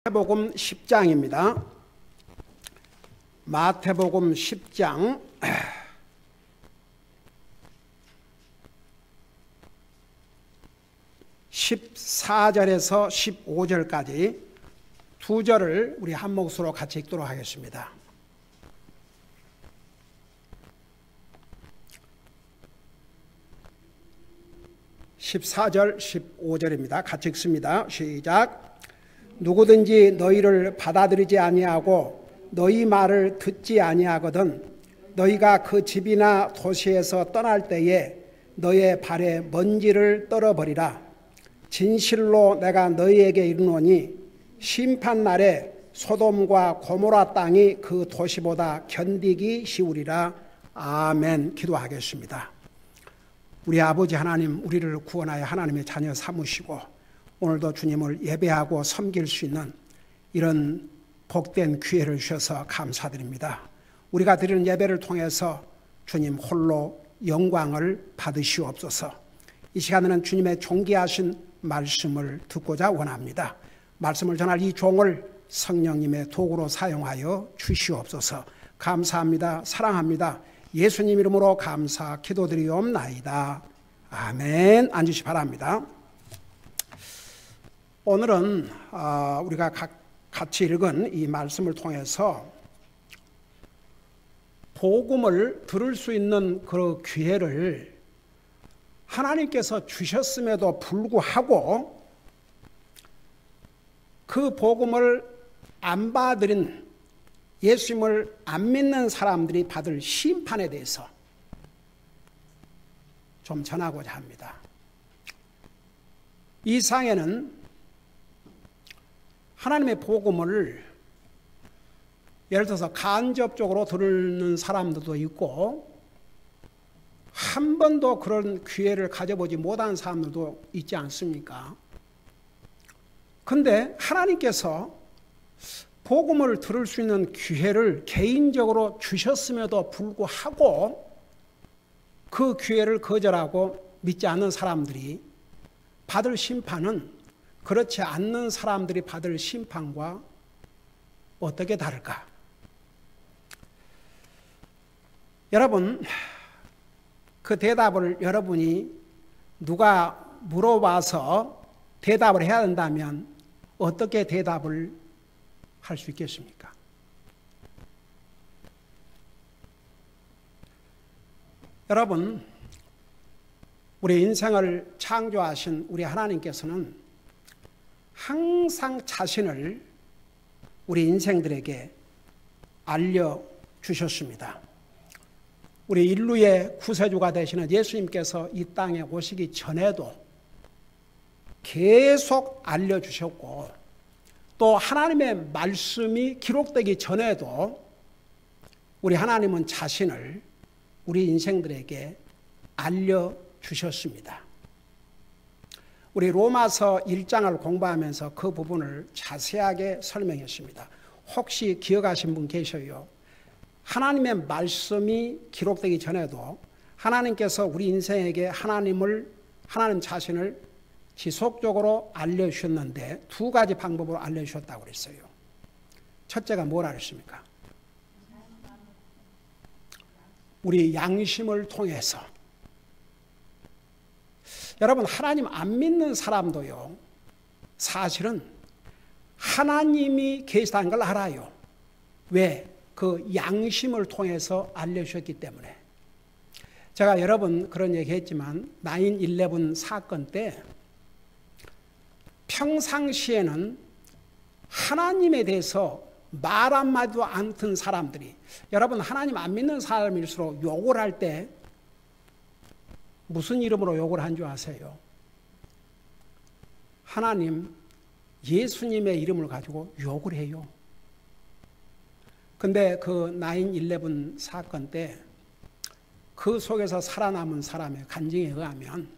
마태복음 10장입니다. 마태복음 10장 14절에서 15절까지 두 절을 우리 한 몫으로 같이 읽도록 하겠습니다. (14절) (15절입니다) 같이 읽습니다. 시작. 누구든지 너희를 받아들이지 아니하고 너희 말을 듣지 아니하거든 너희가 그 집이나 도시에서 떠날 때에 너희의 발에 먼지를 떨어버리라. 진실로 내가 너희에게 이르노니 심판날에 소돔과 고모라 땅이 그 도시보다 견디기 쉬우리라. 아멘. 기도하겠습니다. 우리 아버지 하나님, 우리를 구원하여 하나님의 자녀 삼으시고 오늘도 주님을 예배하고 섬길 수 있는 이런 복된 기회를 주셔서 감사드립니다. 우리가 드리는 예배를 통해서 주님 홀로 영광을 받으시옵소서. 이 시간에는 주님의 존귀하신 말씀을 듣고자 원합니다. 말씀을 전할 이 종을 성령님의 도구로 사용하여 주시옵소서. 감사합니다. 사랑합니다. 예수님 이름으로 감사 기도드리옵나이다. 아멘. 앉으시 바랍니다. 오늘은 우리가 같이 읽은 이 말씀을 통해서 복음을 들을 수 있는 그 기회를 하나님께서 주셨음에도 불구하고 그 복음을 안 받아들인 예수님을 안 믿는 사람들이 받을 심판에 대해서 좀 전하고자 합니다. 이 상에는 하나님의 복음을 예를 들어서 간접적으로 듣는 사람들도 있고 한 번도 그런 기회를 가져보지 못한 사람들도 있지 않습니까? 그런데 하나님께서 복음을 들을 수 있는 기회를 개인적으로 주셨음에도 불구하고 그 기회를 거절하고 믿지 않는 사람들이 받을 심판은 그렇지 않는 사람들이 받을 심판과 어떻게 다를까? 여러분, 그 대답을 여러분이 누가 물어봐서 대답을 해야 된다면 어떻게 대답을 할 수 있겠습니까? 여러분, 우리 인생을 창조하신 우리 하나님께서는 항상 자신을 우리 인생들에게 알려주셨습니다. 우리 인류의 구세주가 되시는 예수님께서 이 땅에 오시기 전에도 계속 알려주셨고 또 하나님의 말씀이 기록되기 전에도 우리 하나님은 자신을 우리 인생들에게 알려주셨습니다. 우리 로마서 1장을 공부하면서 그 부분을 자세하게 설명했습니다. 혹시 기억하신 분 계셔요? 하나님의 말씀이 기록되기 전에도 하나님께서 우리 인생에게 하나님 자신을 지속적으로 알려주셨는데 두 가지 방법으로 알려주셨다고 그랬어요. 첫째가 뭐라 그랬습니까? 우리 양심을 통해서. 여러분, 하나님 안 믿는 사람도요, 사실은 하나님이 계시다는 걸 알아요. 왜? 그 양심을 통해서 알려주셨기 때문에. 제가 여러 번 그런 얘기 했지만 9/11 사건 때 평상시에는 하나님에 대해서 말 한마디도 안 듣는 사람들이, 여러분 하나님 안 믿는 사람일수록 욕을 할 때 무슨 이름으로 욕을 한 줄 아세요? 하나님, 예수님의 이름을 가지고 욕을 해요. 근데 그 9/11 사건 때 그 속에서 살아남은 사람의 간증에 의하면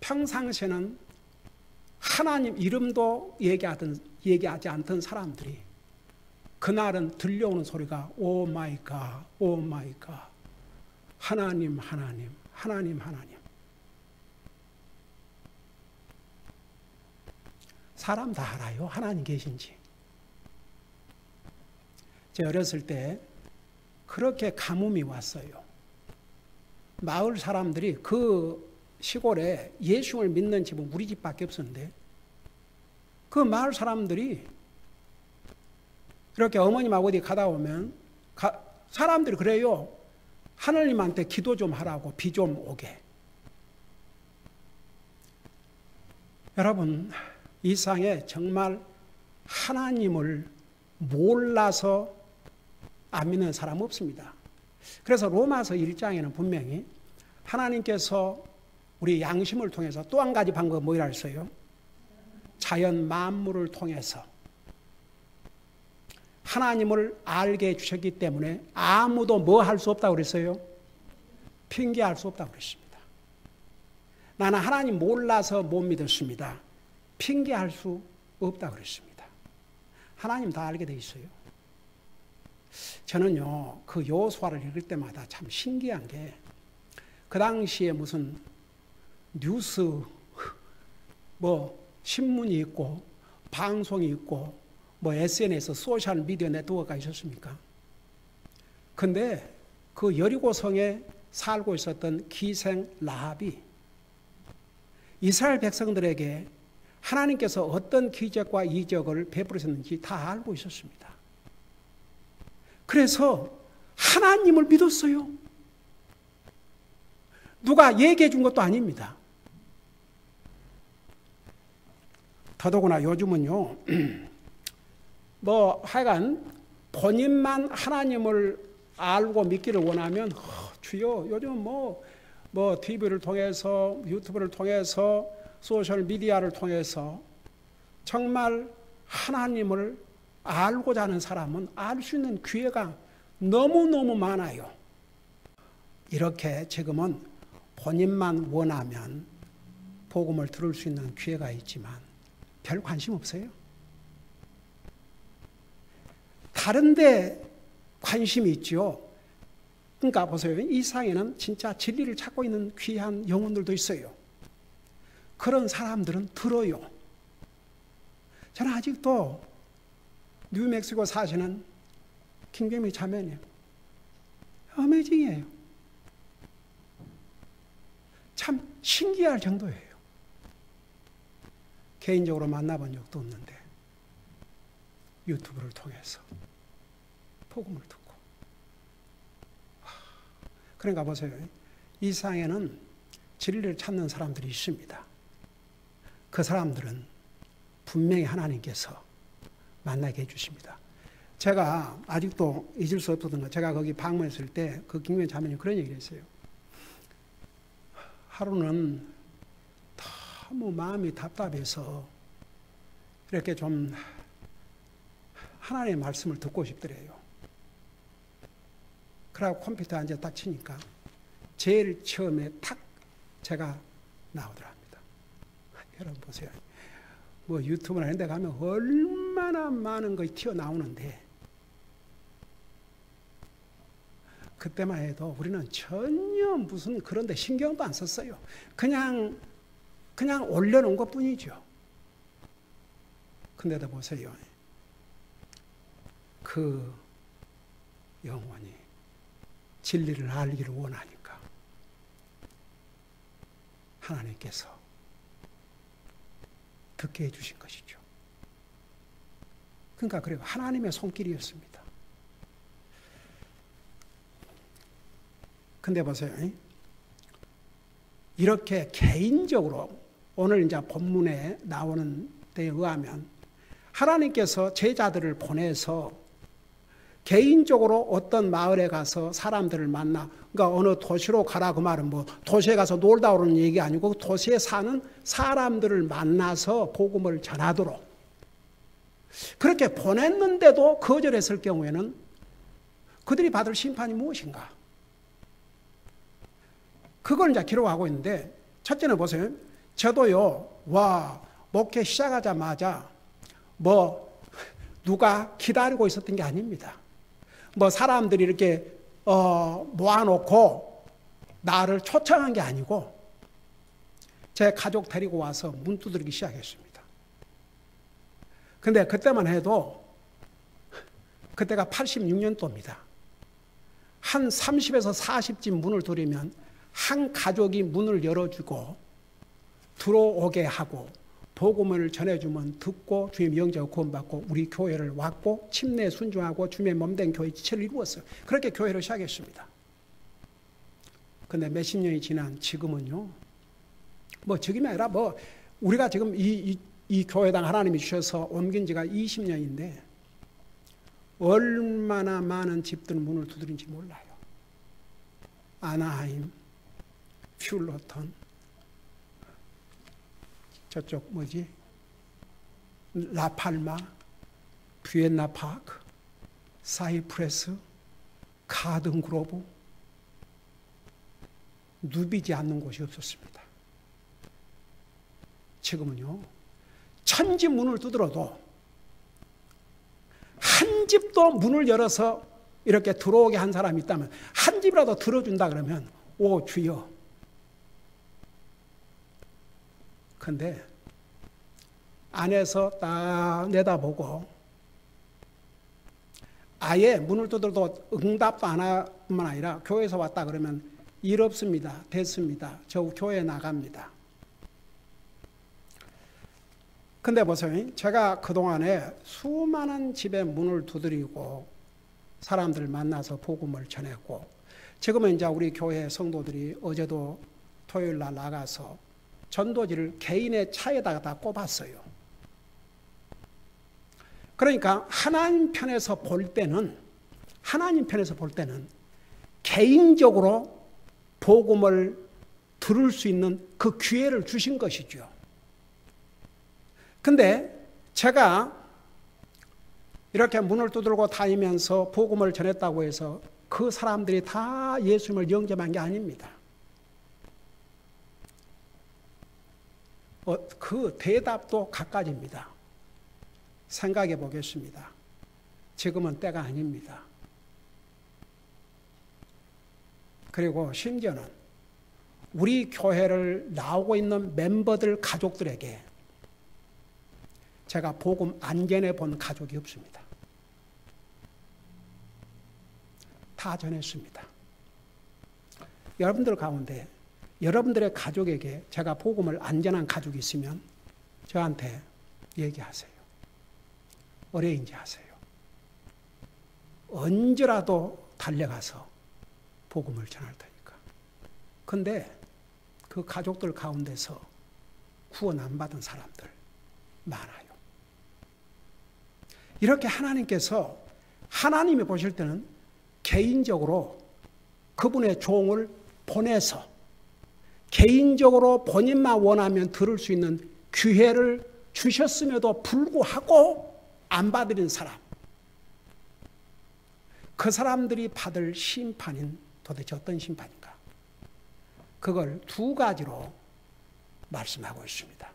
평상시에는 하나님 이름도 얘기하지 않던 사람들이 그날은 들려오는 소리가 오 마이 갓, 오 마이 갓. 하나님, 하나님, 하나님, 하나님. 사람 다 알아요. 하나님 계신지. 제가 어렸을 때 그렇게 가뭄이 왔어요. 마을 사람들이 그 시골에 예수를 믿는 집은 우리 집밖에 없었는데 그 마을 사람들이 이렇게 어머님하고 어디 가다 오면 사람들이 그래요. 하나님한테 기도 좀 하라고 비 좀 오게. 여러분 이 세상에 정말 하나님을 몰라서 안 믿는 사람 없습니다. 그래서 로마서 1장에는 분명히 하나님께서 우리 양심을 통해서 또 한 가지 방법 뭐라 했어요? 자연 만물을 통해서 하나님을 알게 해주셨기 때문에 아무도 뭐 할 수 없다고 그랬어요? 핑계할 수 없다고 그랬습니다. 나는 하나님 몰라서 못 믿었습니다. 핑계할 수 없다고 그랬습니다. 하나님 다 알게 돼 있어요. 저는요, 그 여호수아를 읽을 때마다 참 신기한 게 그 당시에 무슨 뉴스, 뭐 신문이 있고 방송이 있고 뭐 SNS, 소셜 미디어 네트워크가 있었습니까? 근데 그 여리고성에 살고 있었던 기생 라합이 이스라엘 백성들에게 하나님께서 어떤 기적과 이적을 베풀으셨는지 다 알고 있었습니다. 그래서 하나님을 믿었어요. 누가 얘기해 준 것도 아닙니다. 더더구나 요즘은요, 뭐 하여간 본인만 하나님을 알고 믿기를 원하면 주여 요즘 뭐 TV를 통해서 유튜브를 통해서 소셜 미디어를 통해서 정말 하나님을 알고자 하는 사람은 알 수 있는 기회가 너무너무 많아요. 이렇게 지금은 본인만 원하면 복음을 들을 수 있는 기회가 있지만 별 관심 없어요. 다른 데 관심이 있죠. 그러니까 보세요. 이 세상에는 진짜 진리를 찾고 있는 귀한 영혼들도 있어요. 그런 사람들은 들어요. 저는 아직도 뉴멕시코 사시는 김경미 자매님 어메이징이에요. 참 신기할 정도예요. 개인적으로 만나본 적도 없는데 유튜브를 통해서 복음을 듣고 그러니까 보세요. 이 세상에는 진리를 찾는 사람들이 있습니다. 그 사람들은 분명히 하나님께서 만나게 해주십니다. 제가 아직도 잊을 수 없었던 거, 제가 거기 방문했을 때 그 김경미 자매님 그런 얘기를 했어요. 하루는 너무 마음이 답답해서 이렇게 좀 하나님의 말씀을 듣고 싶더래요. 그러고 컴퓨터에 앉아 딱 치니까 제일 처음에 탁 제가 나오더랍니다. 여러분 보세요. 뭐 유튜브나 이런 데 가면 얼마나 많은 것이 튀어나오는데 그때만 해도 우리는 전혀 무슨 그런 데 신경도 안 썼어요. 그냥 올려놓은 것 뿐이죠. 근데도 보세요. 그 영혼이 진리를 알기를 원하니까 하나님께서 듣게 해주신 것이죠. 그러니까 그래요. 하나님의 손길이었습니다. 근데 보세요. 이렇게 개인적으로 오늘 이제 본문에 나오는 데에 의하면 하나님께서 제자들을 보내서 개인적으로 어떤 마을에 가서 사람들을 만나, 그러니까 어느 도시로 가라 그 말은 뭐 도시에 가서 놀다 오는 얘기 아니고 도시에 사는 사람들을 만나서 복음을 전하도록 그렇게 보냈는데도 거절했을 경우에는 그들이 받을 심판이 무엇인가? 그걸 이제 기록하고 있는데 첫째는 보세요. 저도요, 목회 시작하자마자 뭐 누가 기다리고 있었던 게 아닙니다. 뭐 사람들이 이렇게 모아놓고 나를 초청한 게 아니고 제 가족 데리고 와서 문 두드리기 시작했습니다. 근데 그때만 해도 그때가 86년도입니다. 한 30에서 40집 문을 두르면 한 가족이 문을 열어주고 들어오게 하고 복음을 전해주면 듣고 주님 영접 구원받고 우리 교회를 왔고 침례 순종하고 주님의 몸된 교회 지체를 이루었어요. 그렇게 교회를 시작했습니다. 근데 몇십 년이 지난 지금은요, 뭐 지금이 아니라 뭐 우리가 지금 이 교회당 하나님이 주셔서 옮긴 지가 20년인데 얼마나 많은 집들 문을 두드린지 몰라요. 아나하임, 퓨러턴, 저쪽 뭐지? 라팔마, 비엔나 파크, 사이프레스, 가든 그로브, 누비지 않는 곳이 없었습니다. 지금은요, 천지 문을 두드려도 한 집도 문을 열어서 이렇게 들어오게 한 사람이 있다면 한 집이라도 들어준다 그러면 오 주여. 근데 안에서 딱 내다보고 아예 문을 두드려도 응답도 안 하뿐만 아니라 교회에서 왔다 그러면 일 없습니다. 됐습니다. 저 교회 나갑니다. 근데 보세요. 제가 그동안에 수많은 집에 문을 두드리고 사람들 만나서 복음을 전했고 지금은 이제 우리 교회 성도들이 어제도 토요일 날 나가서 전도지를 개인의 차에다가 다 꼽았어요. 그러니까 하나님 편에서 볼 때는 개인적으로 복음을 들을 수 있는 그 기회를 주신 것이죠. 근데 제가 이렇게 문을 두드리고 다니면서 복음을 전했다고 해서 그 사람들이 다 예수님을 영접한 게 아닙니다. 그 대답도 갖가지입니다. 생각해 보겠습니다. 지금은 때가 아닙니다. 그리고 심지어는 우리 교회를 나오고 있는 멤버들 가족들에게 제가 복음 안 전해본 가족이 없습니다. 다 전했습니다. 여러분들 가운데 여러분들의 가족에게 제가 복음을 안 전한 가족이 있으면 저한테 얘기하세요. 어레인지 하세요. 언제라도 달려가서 복음을 전할 테니까. 근데 그 가족들 가운데서 구원 안 받은 사람들 많아요. 이렇게 하나님께서 하나님이 보실 때는 개인적으로 그분의 종을 보내서 개인적으로 본인만 원하면 들을 수 있는 기회를 주셨음에도 불구하고 안 받으린 사람, 그 사람들이 받을 심판인 도대체 어떤 심판인가? 그걸 두 가지로 말씀하고 있습니다.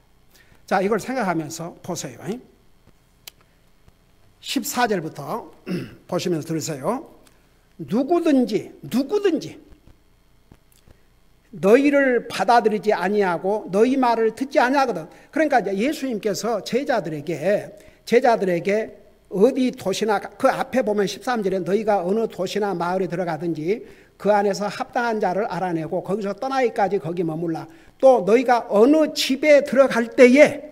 자, 이걸 생각하면서 보세요. 14절부터 보시면서 들으세요. 누구든지 너희를 받아들이지 아니하고 너희 말을 듣지 아니하거든. 그러니까 이제 예수님께서 제자들에게 어디 도시나 그 앞에 보면 13절에 너희가 어느 도시나 마을에 들어가든지 그 안에서 합당한 자를 알아내고 거기서 떠나기까지 거기 머물라. 또 너희가 어느 집에 들어갈 때에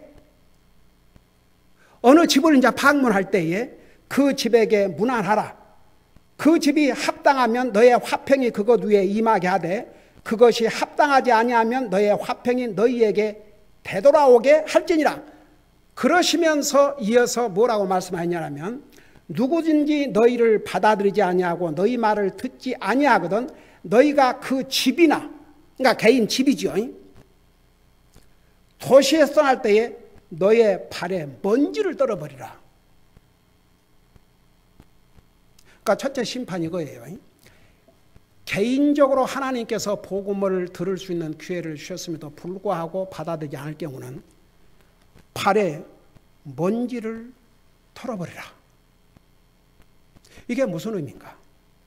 어느 집을 이제 방문할 때에 그 집에게 문안하라. 그 집이 합당하면 너의 화평이 그것 위에 임하게 하되 그것이 합당하지 아니하면 너의 화평이 너희에게 되돌아오게 할지니라. 그러시면서 이어서 뭐라고 말씀하냐면 누구든지 너희를 받아들이지 아니하고 너희 말을 듣지 아니하거든 너희가 그 집이나 그러니까 개인 집이죠. 도시에서 떠날 때에 너의 발에 먼지를 떨어버리라. 그러니까 첫째 심판이 이거예요. 개인적으로 하나님께서 복음을 들을 수 있는 기회를 주셨음에도 불구하고 받아들이지 않을 경우는 발에 먼지를 털어버리라. 이게 무슨 의미인가?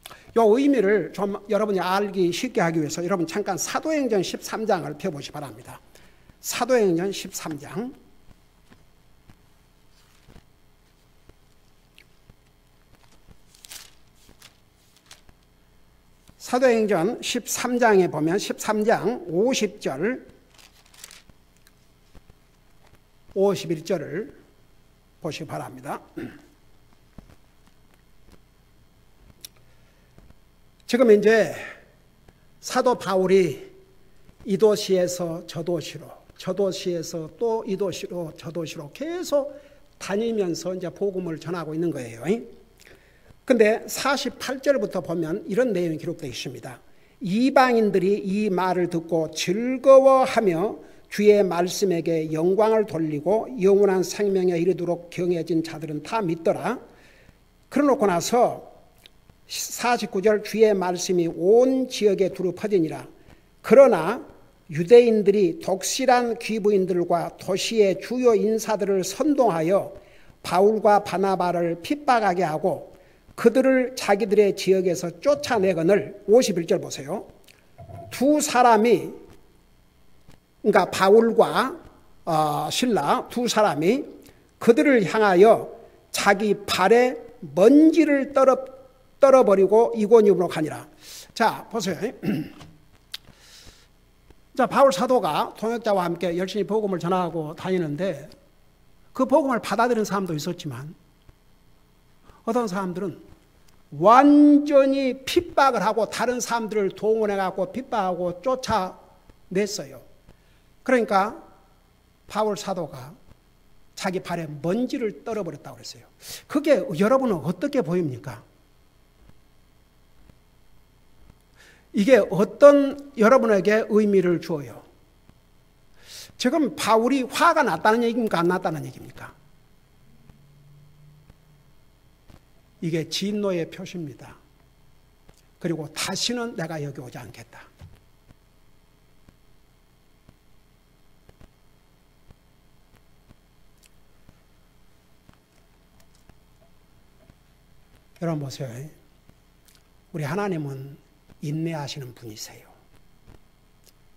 이 의미를 좀 여러분이 알기 쉽게 하기 위해서 여러분 잠깐 사도행전 13장을 펴보시 바랍니다. 사도행전 13장 사도행전 13장에 보면 13장 50절 51절을 보시기 바랍니다. 지금 이제 사도 바울이 이 도시에서 저 도시로, 저 도시에서 또 이 도시로, 저 도시로 계속 다니면서 이제 복음을 전하고 있는 거예요. 근데 48절부터 보면 이런 내용이 기록되어 있습니다. 이방인들이 이 말을 듣고 즐거워하며 주의 말씀에게 영광을 돌리고 영원한 생명에 이르도록 경해진 자들은 다 믿더라. 그러놓고 나서 49절 주의 말씀이 온 지역에 두루 퍼지니라. 그러나 유대인들이 독실한 귀부인들과 도시의 주요 인사들을 선동하여 바울과 바나바를 핍박하게 하고 그들을 자기들의 지역에서 쫓아내거늘 51절 보세요. 두 사람이 그러니까 바울과 실라 두 사람이 그들을 향하여 자기 발에 먼지를 떨어버리고 이고니움으로 가니라. 자 보세요. 자, 바울 사도가 통역자와 함께 열심히 복음을 전하고 다니는데 그 복음을 받아들이는 사람도 있었지만 어떤 사람들은 완전히 핍박을 하고 다른 사람들을 동원해갖고 핍박하고 쫓아냈어요. 그러니까 바울 사도가 자기 발에 먼지를 떨어버렸다고 그랬어요. 그게 여러분은 어떻게 보입니까? 이게 어떤 여러분에게 의미를 주어요? 지금 바울이 화가 났다는 얘기입니까? 안 났다는 얘기입니까? 이게 진노의 표시입니다. 그리고 다시는 내가 여기 오지 않겠다. 여러분 보세요. 우리 하나님은 인내하시는 분이세요.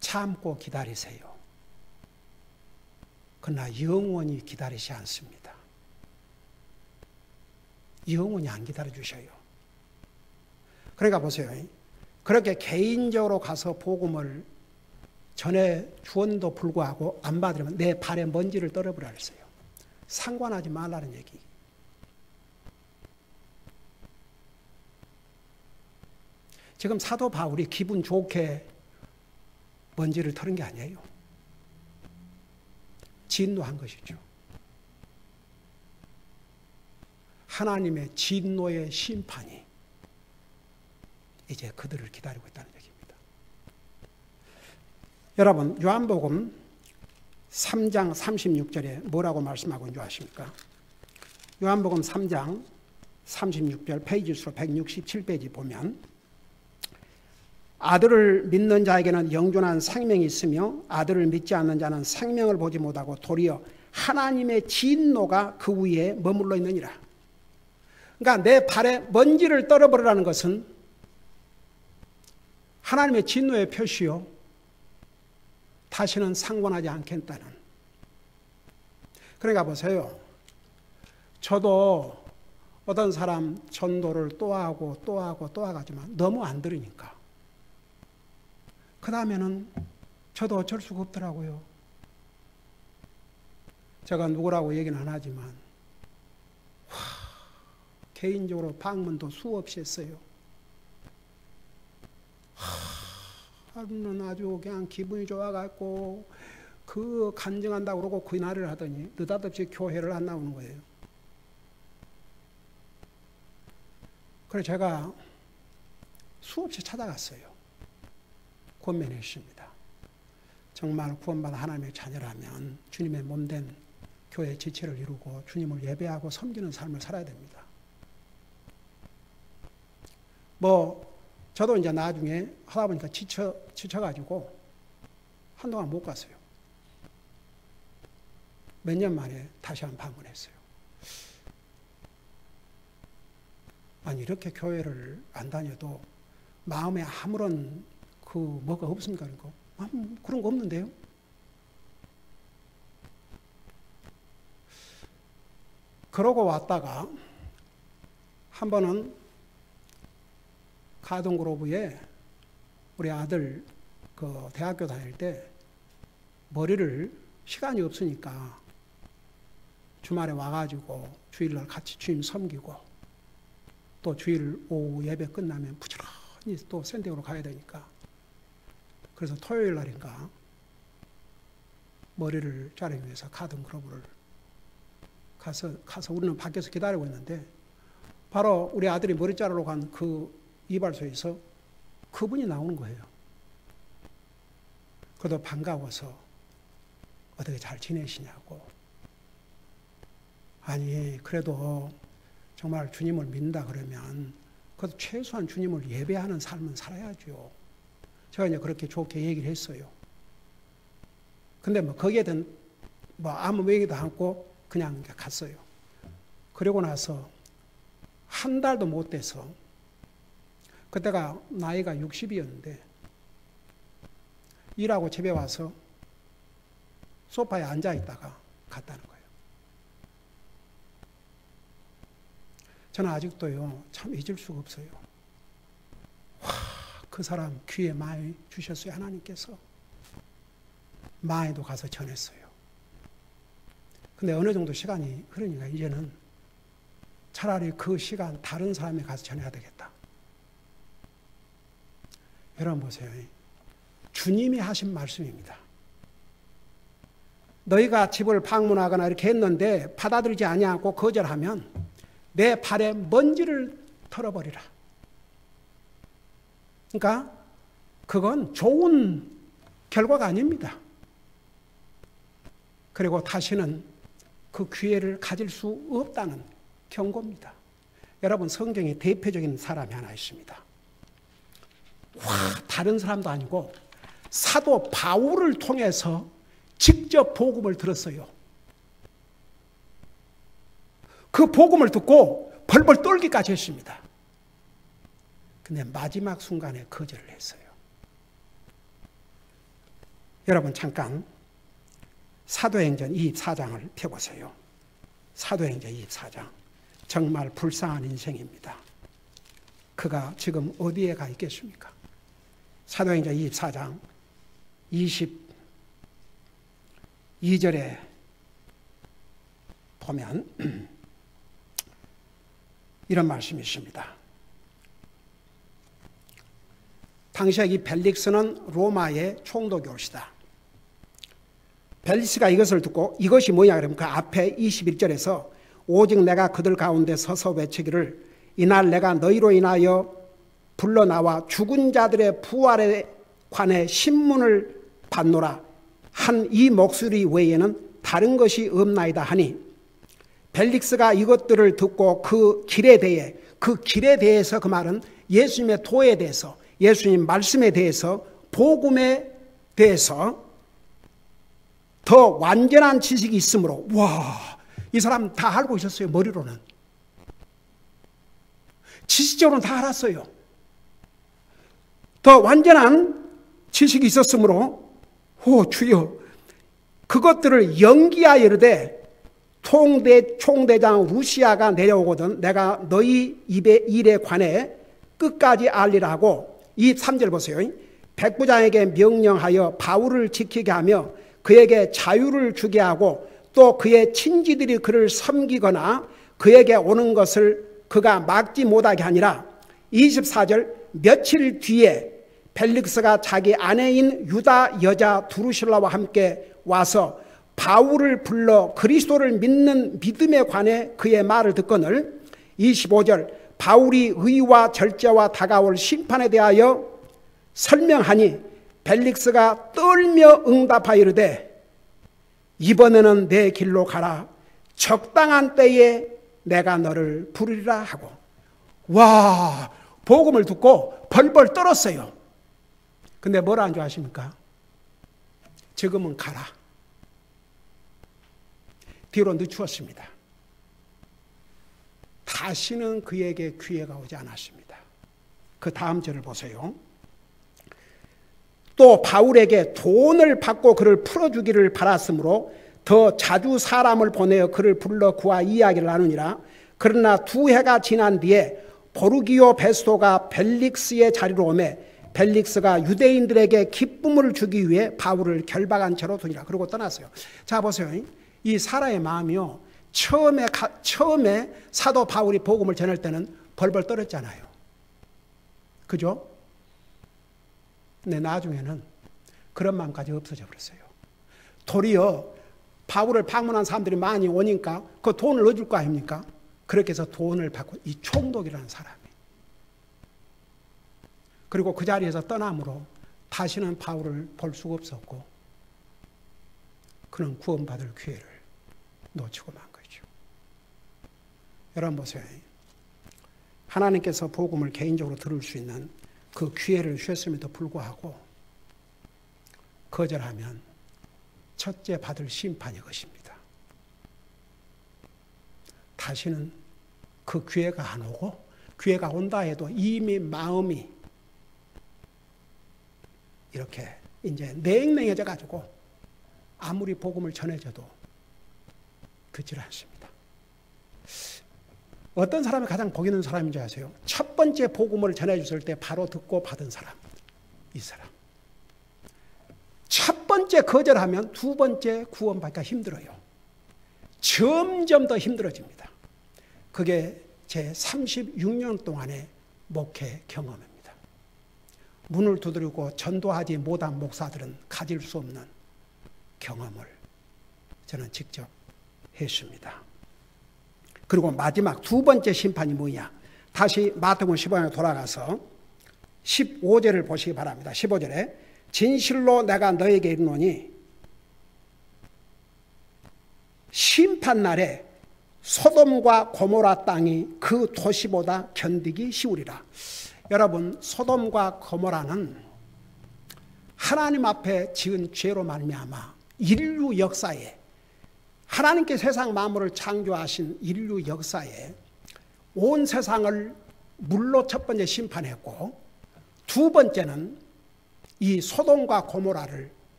참고 기다리세요. 그러나 영원히 기다리지 않습니다. 영원히 안 기다려주셔요. 그러니까 보세요. 그렇게 개인적으로 가서 복음을 전해 주었는데도 불구하고 안 받으면 내 발에 먼지를 떨어버려 했어요. 상관하지 말라는 얘기. 지금 사도 바울이 기분 좋게 먼지를 털은 게 아니에요. 진노한 것이죠. 하나님의 진노의 심판이 이제 그들을 기다리고 있다는 얘기입니다. 여러분, 요한복음 3장 36절에 뭐라고 말씀하고 있는 줄 아십니까? 요한복음 3장 36절 페이지 수로 167페이지 보면 아들을 믿는 자에게는 영존한 생명이 있으며 아들을 믿지 않는 자는 생명을 보지 못하고 도리어 하나님의 진노가 그 위에 머물러 있느니라. 그러니까 내 발에 먼지를 떨어버리라는 것은 하나님의 진노의 표시요. 다시는 상관하지 않겠다는. 그러니까 보세요. 저도 어떤 사람 전도를 또 하고 또 하고 또 하지만 너무 안 들으니까. 그 다음에는 저도 어쩔 수가 없더라고요. 제가 누구라고 얘기는 안 하지만 개인적으로 방문도 수없이 했어요. 하루는 아주 그냥 기분이 좋아갖고 그 간증한다고 그러고 그날을 하더니 느닷없이 교회를 안 나오는 거예요. 그래서 제가 수없이 찾아갔어요. 권면했습니다. 정말 구원받은 하나님의 자녀라면 주님의 몸된 교회의 지체를 이루고 주님을 예배하고 섬기는 삶을 살아야 됩니다. 저도 이제 나중에 하다 보니까 지쳐가지고 한동안 못 갔어요. 몇 년 만에 다시 한번 방문했어요. 아니, 이렇게 교회를 안 다녀도 마음에 아무런 뭐가 없습니까? 그런 거 없는데요? 그러고 왔다가 한 번은 가동그로브에 우리 아들 그 대학교 다닐 때 머리를 시간이 없으니까 주말에 와가지고 주일날 같이 주임 섬기고 또 주일 오후 예배 끝나면 부지런히 또 샌디에고로 가야 되니까 그래서 토요일 날인가 머리를 자르기 위해서 가든 그로브를 가서 우리는 밖에서 기다리고 있는데 바로 우리 아들이 머리 자르러 간 그 이발소에서 그분이 나오는 거예요. 그래도 반가워서 어떻게 잘 지내시냐고. 아니 그래도 정말 주님을 믿는다 그러면 그래도 최소한 주님을 예배하는 삶은 살아야죠. 제가 이제 그렇게 좋게 얘기를 했어요. 근데 뭐 거기에 대한 뭐 아무 얘기도 않고 그냥 갔어요. 그러고 나서 한 달도 못 돼서 그때가 나이가 60이었는데 일하고 집에 와서 소파에 앉아 있다가 갔다는 거예요. 저는 아직도요 참 잊을 수가 없어요. 와, 그 사람 귀에 많이 주셨어요. 하나님께서 마에도 가서 전했어요. 근데 어느 정도 시간이 흐르니까 이제는 차라리 그 시간 다른 사람에 가서 전해야 되겠다. 여러분 보세요. 주님이 하신 말씀입니다. 너희가 집을 방문하거나 이렇게 했는데 받아들이지 아니하고 거절하면 내 발에 먼지를 털어버리라. 그러니까 그건 좋은 결과가 아닙니다. 그리고 다시는 그 기회를 가질 수 없다는 경고입니다. 여러분 성경에 대표적인 사람이 하나 있습니다. 다른 사람도 아니고 사도 바울을 통해서 직접 복음을 들었어요. 그 복음을 듣고 벌벌 떨기까지 했습니다. 근데 마지막 순간에 거절을 했어요. 여러분 잠깐 사도행전 24장을 펴보세요. 사도행전 24장. 정말 불쌍한 인생입니다. 그가 지금 어디에 가 있겠습니까? 사도행전 24장 22절에 보면 이런 말씀이 있습니다. 당시에 이 벨릭스는 로마의 총독이옵시다. 벨릭스가 이것을 듣고 이것이 뭐냐 그러면 그 앞에 21절에서 오직 내가 그들 가운데 서서 외치기를 이날 내가 너희로 인하여 불러 나와 죽은 자들의 부활에 관해 신문을 받노라 한 이 목소리 외에는 다른 것이 없나이다 하니 벨릭스가 이것들을 듣고 그 길에 대해서 그 말은 예수님의 도에 대해서 예수님 말씀에 대해서 복음에 대해서 더 완전한 지식이 있으므로 이 사람 다 알고 있었어요. 머리로는 지식적으로는 다 알았어요. 더 완전한 지식이 있었으므로 주여 그것들을 연기하여 이르되 총대장 루시아가 내려오거든 내가 너희 입의 일에 관해 끝까지 알리라 하고 23절 보세요. 백부장에게 명령하여 바울을 지키게 하며 그에게 자유를 주게 하고 또 그의 친지들이 그를 섬기거나 그에게 오는 것을 그가 막지 못하게 하니라. 24절 며칠 뒤에 벨릭스가 자기 아내인 유다 여자 두루실라와 함께 와서 바울을 불러 그리스도를 믿는 믿음에 관해 그의 말을 듣거늘 25절 바울이 의와 절제와 다가올 심판에 대하여 설명하니 벨릭스가 떨며 응답하여 이르되 이번에는 내 길로 가라 적당한 때에 내가 너를 부르리라 하고 복음을 듣고 벌벌 떨었어요. 근데 뭐라 한 줄 아십니까? 지금은 가라. 뒤로 늦추었습니다. 다시는 그에게 기회가 오지 않았습니다. 그 다음 절을 보세요. 또 바울에게 돈을 받고 그를 풀어주기를 바랐으므로 더 자주 사람을 보내어 그를 불러 그와 이야기를 나누니라. 그러나 2해가 지난 뒤에 보르기오 베스토가 벨릭스의 자리로 오매 벨릭스가 유대인들에게 기쁨을 주기 위해 바울을 결박한 채로 두니라. 그러고 떠났어요. 자, 보세요. 이 사라의 마음이요. 처음에 사도 바울이 복음을 전할 때는 벌벌 떨었잖아요. 그죠? 근데 나중에는 그런 마음까지 없어져 버렸어요. 도리어 바울을 방문한 사람들이 많이 오니까 그 돈을 넣어줄 거 아닙니까? 그렇게 해서 돈을 받고, 이 총독이라는 사람이. 그리고 그 자리에서 떠남으로 다시는 바울을 볼 수가 없었고, 그는 구원받을 기회를 놓치고 만 거죠. 여러분 보세요. 하나님께서 복음을 개인적으로 들을 수 있는 그 기회를 주셨음에도 불구하고 거절하면 첫째 받을 심판이 것입니다. 다시는 그 기회가 안 오고, 기회가 온다 해도 이미 마음이 이렇게 이제 냉랭해져 가지고 아무리 복음을 전해줘도 듣질 않습니다. 어떤 사람이 가장 복 있는 사람인지 아세요? 첫 번째 복음을 전해줬을 때 바로 듣고 받은 사람. 이 사람. 첫 번째 거절하면 두 번째 구원받기가 힘들어요. 점점 더 힘들어집니다. 그게 제 36년 동안의 목회 경험입니다. 문을 두드리고 전도하지 못한 목사들은 가질 수 없는 경험을 저는 직접 했습니다. 그리고 마지막 두 번째 심판이 뭐냐? 다시 마태복음 15장에 돌아가서 15절을 보시기 바랍니다. 15절에 진실로 내가 너에게 이르노니 심판날에 소돔과 고모라 땅이 그 도시보다 견디기 쉬우리라. 여러분, 소돔과 고모라는 하나님 앞에 지은 죄로 말미암아 인류 역사에, 하나님께 세상 만물을 창조하신 인류 역사에 온 세상을 물로 첫 번째 심판했고, 두 번째는 이 소돔과 고모라를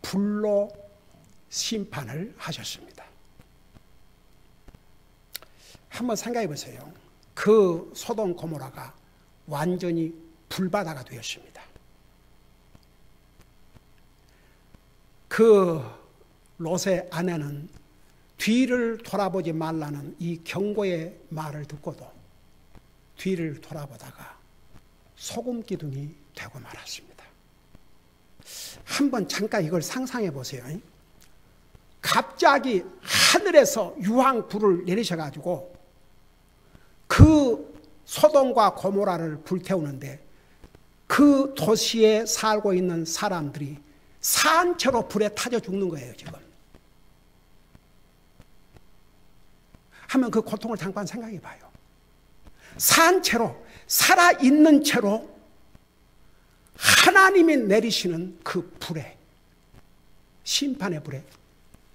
불로 심판을 하셨습니다. 한번 생각해 보세요. 그 소돔 고모라가 완전히 불바다가 되었습니다. 그 롯의 아내는 뒤를 돌아보지 말라는 이 경고의 말을 듣고도 뒤를 돌아보다가 소금 기둥이 되고 말았습니다. 한번 잠깐 이걸 상상해 보세요. 갑자기 하늘에서 유황불을 내리셔가지고 그 소돔과 고모라를 불태우는데 그 도시에 살고 있는 사람들이 산채로 불에 타져 죽는 거예요, 지금. 하면 그 고통을 잠깐 생각해 봐요. 산채로, 살아있는 채로 하나님이 내리시는 그 불에, 심판의 불에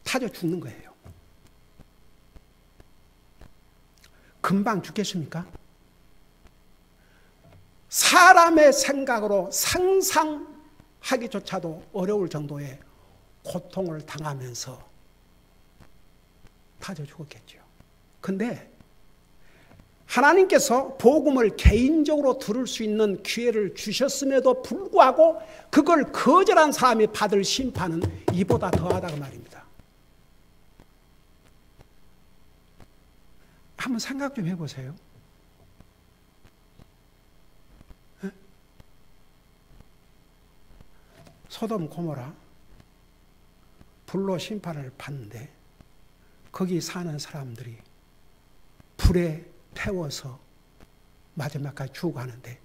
타져 죽는 거예요. 금방 죽겠습니까? 사람의 생각으로 상상하기조차도 어려울 정도의 고통을 당하면서 타져 죽었겠죠. 근데 하나님께서 복음을 개인적으로 들을 수 있는 기회를 주셨음에도 불구하고 그걸 거절한 사람이 받을 심판은 이보다 더하다고 말입니다. 한번 생각 좀 해보세요. 소돔 고모라 불로 심판을 받는데 거기 사는 사람들이 불에 태워서 마지막까지 죽어가는데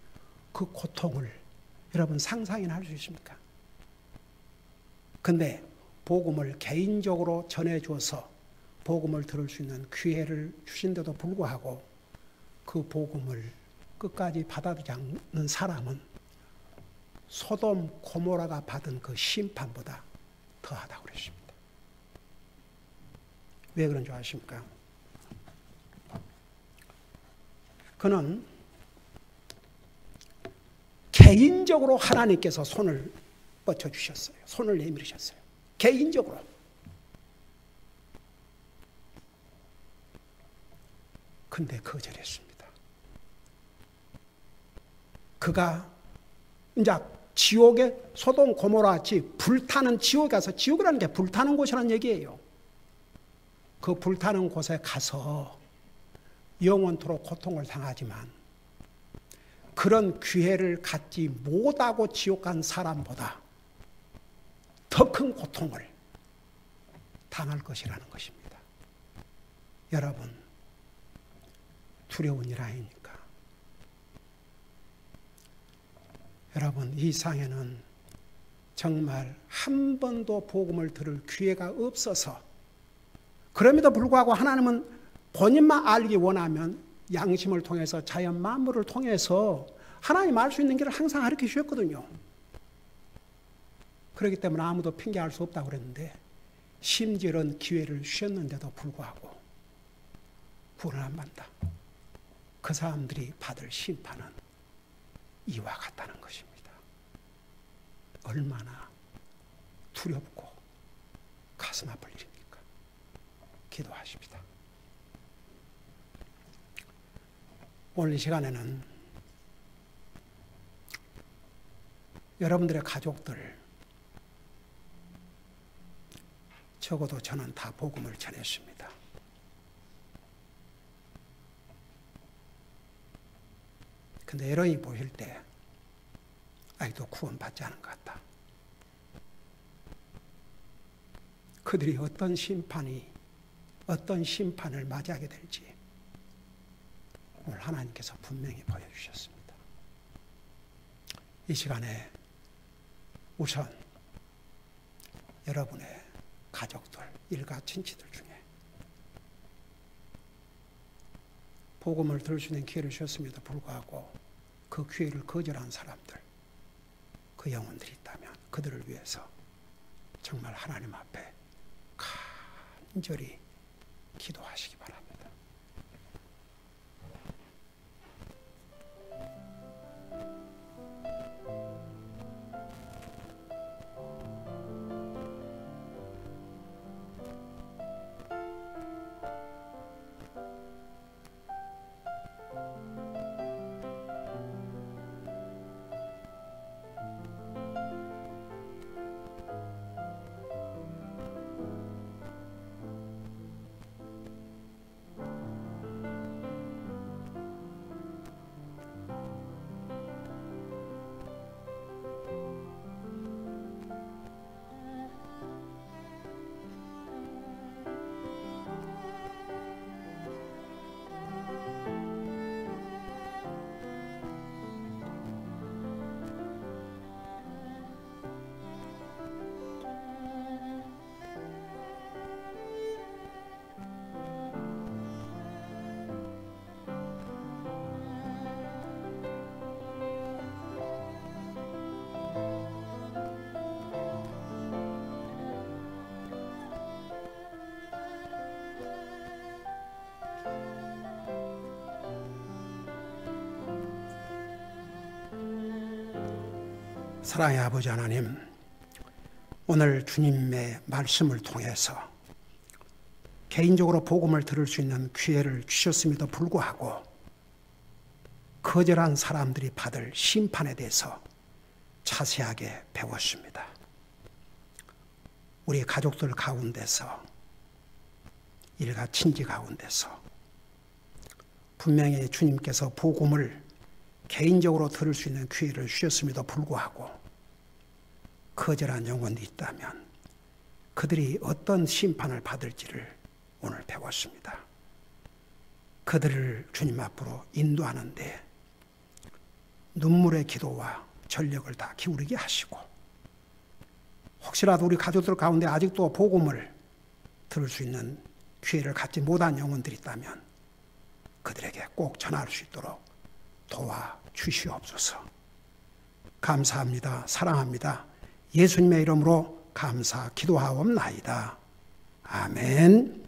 그 고통을 여러분 상상이나 할 수 있습니까? 근데 복음을 개인적으로 전해줘서 복음을 들을 수 있는 기회를 주신데도 불구하고 그 복음을 끝까지 받아들이지 않는 사람은 소돔 고모라가 받은 그 심판보다 더하다고 그랬습니다. 왜 그런 줄 아십니까? 그는 개인적으로 하나님께서 손을 뻗쳐주셨어요. 손을 내밀으셨어요. 개인적으로. 근데 거절했습니다. 그가 이제 지옥에 소돔 고모라같이 불타는 지옥에 가서, 지옥이라는 게 불타는 곳이라는 얘기예요. 그 불타는 곳에 가서 영원토록 고통을 당하지만 그런 기회를 갖지 못하고 지옥 간 사람보다 더 큰 고통을 당할 것이라는 것입니다. 여러분, 두려운 일 아닙니까? 여러분, 이 세상에는 정말 한 번도 복음을 들을 기회가 없어서, 그럼에도 불구하고 하나님은 본인만 알기 원하면 양심을 통해서, 자연 만물을 통해서 하나님 알 수 있는 길을 항상 가르쳐 주셨거든요. 그렇기 때문에 아무도 핑계할 수 없다고 그랬는데, 심지어 이런 기회를 주셨는데도 불구하고 구원을 안 받는다. 그 사람들이 받을 심판은 이와 같다는 것입니다. 얼마나 두렵고 가슴 아플 일입니까? 기도하십시다. 오늘 이 시간에는 여러분들의 가족들, 적어도 저는 다 복음을 전했습니다. 근데 여러분이 보실 때 아직도 구원받지 않은 것 같다. 그들이 어떤 심판을 맞이하게 될지 오늘 하나님께서 분명히 보여주셨습니다. 이 시간에 우선 여러분의 가족들, 일가 친지들 중에 복음을 들을 수 있는 기회를 주셨음에도 불구하고 그 기회를 거절한 사람들, 그 영혼들이 있다면 그들을 위해서 정말 하나님 앞에 간절히 기도하시기 바랍니다. 사랑의 아버지 하나님, 오늘 주님의 말씀을 통해서 개인적으로 복음을 들을 수 있는 기회를 주셨음에도 불구하고 거절한 사람들이 받을 심판에 대해서 자세하게 배웠습니다. 우리 가족들 가운데서, 일가 친지 가운데서 분명히 주님께서 복음을 개인적으로 들을 수 있는 기회를 주셨음에도 불구하고 거절한 영혼이 있다면 그들이 어떤 심판을 받을지를 오늘 배웠습니다. 그들을 주님 앞으로 인도하는데 눈물의 기도와 전력을 다 기울이게 하시고, 혹시라도 우리 가족들 가운데 아직도 복음을 들을 수 있는 기회를 갖지 못한 영혼들이 있다면 그들에게 꼭 전할 수 있도록 도와주시옵소서. 감사합니다. 사랑합니다. 예수님의 이름으로 감사 기도하옵나이다. 아멘.